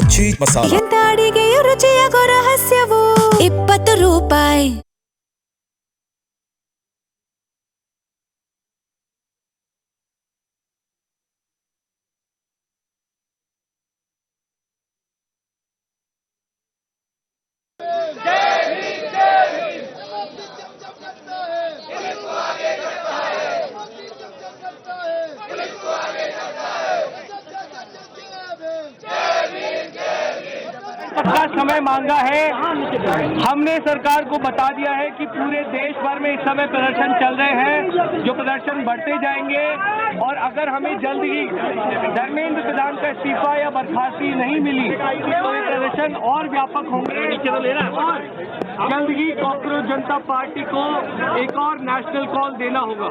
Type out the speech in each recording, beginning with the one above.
Cheese masala. ಎಂತ ಅಡಿಗೆಯ ರುಚಿಯಾಗೋ ರಹಸ್ಯವು 20 ರೂಪಾಯಿ. का समय मांगा है। हमने सरकार को बता दिया है कि पूरे देश भर में इस समय प्रदर्शन चल रहे हैं, जो प्रदर्शन बढ़ते जाएंगे और अगर हमें जल्द ही धर्मेंद्र प्रधान का इस्तीफा या बर्खास्ती नहीं मिली तो ये प्रदर्शन और व्यापक होंगे। जल्द ही कॉकरोच जनता पार्टी को एक और नेशनल कॉल देना होगा।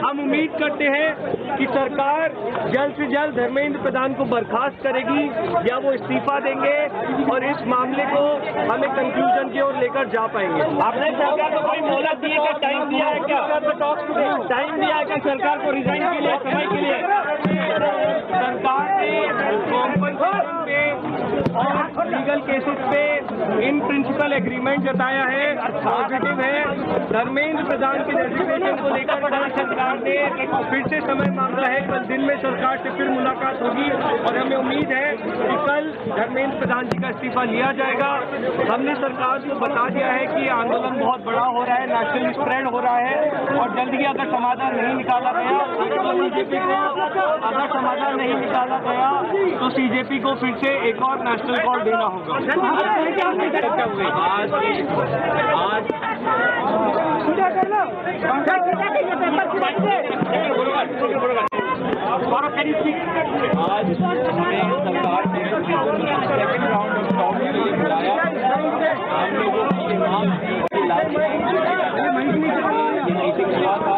हम उम्मीद करते हैं कि सरकार जल्द से जल्द धर्मेंद्र प्रधान को बर्खास्त करेगी या वो इस्तीफा देंगे और इस मामले को हमें कंक्लूजन की ओर लेकर जा पाएंगे। आपने सरकार को कोई मोहलत दी है क्या? टाइम दिया है क्या? टाइम दिया है क्या सरकार को रिजाइन के लिए, समय के लिए? सरकार ने कॉम्पनसेशन पे और लीगल केसेस पे इन प्रिंसिपल एग्रीमेंट जताया है, पॉजिटिव है। धर्मेंद्र प्रधान के रेजिग्नेशन को लेकर कल सरकार ने फिर से समय मांगा है। कल दिन में सरकार से फिर मुलाकात होगी और हमें उम्मीद है कि कल धर्मेंद्र प्रधान जी का इस्तीफा लिया जाएगा। हमने सरकार को बता दिया है कि आंदोलन बहुत बड़ा हो रहा है, नेशनल स्प्रेड हो रहा है और जल्द ही अगर समाधान नहीं निकाला गया तो बीजेपी को अगर समाधान नहीं निकाला गया तो सीजेपी को फिर से एक और नेशनल कॉल देना होगा। आज हमें सरकार ने सेकंड राउंड ऑफ टॉक के लिए बुलाया। हम लोगों के नाम मीटिंग हुआ था।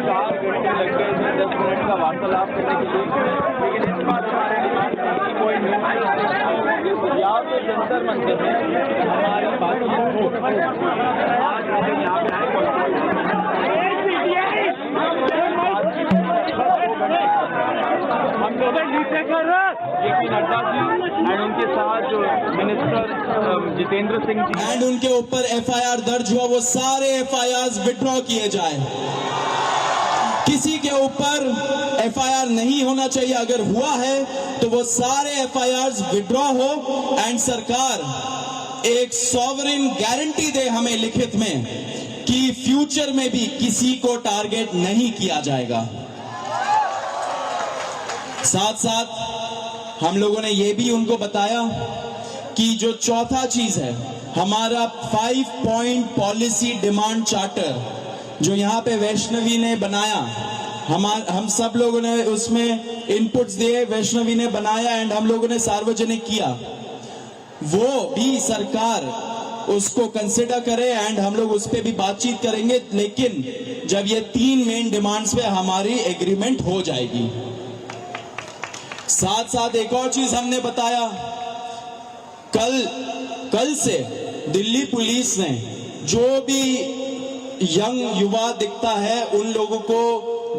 4 घंटे लग गए, 10 मिनट का वार्तालाप करने के लिए, लेकिन इस बात कोई या तो जंतर मंतर में हमारी बातचीत आज हमें यहाँ पे हम लोग नीचे कर जेपी नड्डा जी एंड उनके साथ जो मिनिस्टर जितेंद्र सिंह जी एंड उनके ऊपर एफआईआर दर्ज हुआ, वो सारे एफआईआर विड्रॉ किए जाए। किसी के ऊपर एफआईआर नहीं होना चाहिए, अगर हुआ है तो वो सारे एफआईआर विड्रॉ हो एंड सरकार एक सॉवरेन गारंटी दे हमें लिखित में कि फ्यूचर में भी किसी को टारगेट नहीं किया जाएगा। साथ साथ हम लोगों ने ये भी उनको बताया कि जो चौथा चीज है हमारा 5 पॉइंट पॉलिसी डिमांड चार्टर जो यहाँ पे वैष्णवी ने बनाया, हम सब लोगों ने उसमें इनपुट्स दिए, वैष्णवी ने बनाया एंड हम लोगों ने सार्वजनिक किया, वो भी सरकार उसको कंसिडर करे एंड हम लोग उस पर भी बातचीत करेंगे। लेकिन जब ये 3 मेन डिमांड्स पे हमारी एग्रीमेंट हो जाएगी। साथ साथ एक और चीज हमने बताया, कल से दिल्ली पुलिस ने जो भी यंग युवा दिखता है उन लोगों को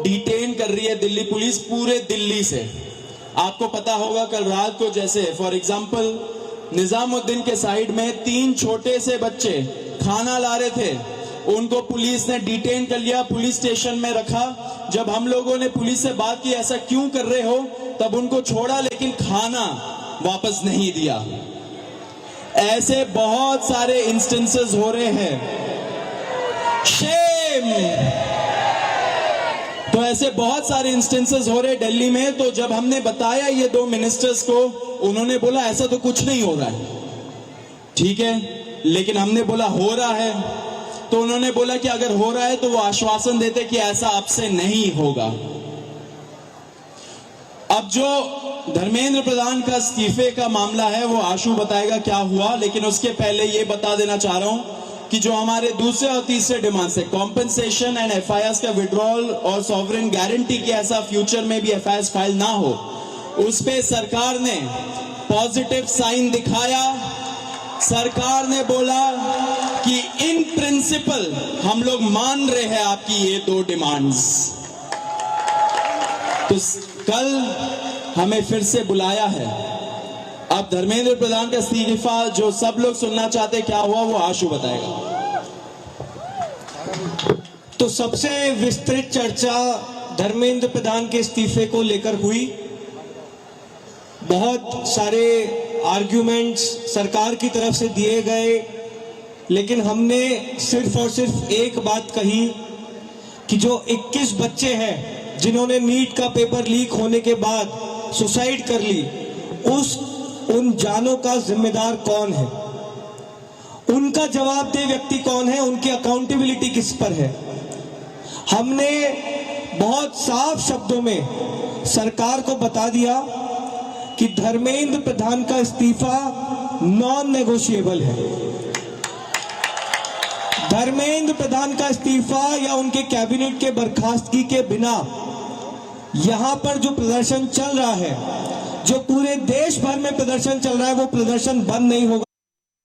डिटेन कर रही है दिल्ली पुलिस पूरे दिल्ली से। आपको पता होगा कल रात को जैसे फॉर एग्जांपल निजामुद्दीन के साइड में 3 छोटे से बच्चे खाना ला रहे थे, उनको पुलिस ने डिटेन कर लिया, पुलिस स्टेशन में रखा। जब हम लोगों ने पुलिस से बात की ऐसा क्यों कर रहे हो, तब उनको छोड़ा लेकिन खाना वापस नहीं दिया। ऐसे बहुत सारे इंस्टेंसेस हो रहे हैं। शेम। तो ऐसे बहुत सारे इंस्टेंसेस हो रहे हैं दिल्ली में। तो जब हमने बताया ये 2 मिनिस्टर्स को, उन्होंने बोला ऐसा तो कुछ नहीं हो रहा है। ठीक है, लेकिन हमने बोला हो रहा है, तो उन्होंने बोला कि अगर हो रहा है तो वो आश्वासन देते कि ऐसा आपसे नहीं होगा। अब जो धर्मेंद्र प्रधान का इस्तीफे का मामला है वो आशु बताएगा क्या हुआ, लेकिन उसके पहले ये बता देना चाह रहा हूं कि जो हमारे दूसरे और तीसरे डिमांड्स है, कॉम्पेंसेशन एंड एफआईआर का विड्रॉल और सॉवरेन गारंटी की ऐसा फ्यूचर में भी एफआईआर फाइल ना हो, उस पे सरकार ने पॉजिटिव साइन दिखाया। सरकार ने बोला कि इन प्रिंसिपल हम लोग मान रहे हैं आपकी ये 2 डिमांड्स। तो कल हमें फिर से बुलाया है अब धर्मेंद्र प्रधान का इस्तीफा जो सब लोग सुनना चाहते हैं क्या हुआ, वो आशु बताएगा। तो सबसे विस्तृत चर्चा धर्मेंद्र प्रधान के इस्तीफे को लेकर हुई। बहुत सारे आर्ग्यूमेंट्स सरकार की तरफ से दिए गए, लेकिन हमने सिर्फ और सिर्फ एक बात कही कि जो 21 बच्चे हैं जिन्होंने नीट का पेपर लीक होने के बाद सुसाइड कर ली, उन जानों का जिम्मेदार कौन है, उनका जवाबदेह व्यक्ति कौन है, उनकी अकाउंटेबिलिटी किस पर है। हमने बहुत साफ शब्दों में सरकार को बता दिया कि धर्मेंद्र प्रधान का इस्तीफा नॉन नेगोशिएबल है। धर्मेंद्र प्रधान का इस्तीफा या उनके कैबिनेट के बर्खास्तगी के बिना यहां पर जो प्रदर्शन चल रहा है, जो पूरे देश भर में प्रदर्शन चल रहा है, वो प्रदर्शन बंद नहीं होगा।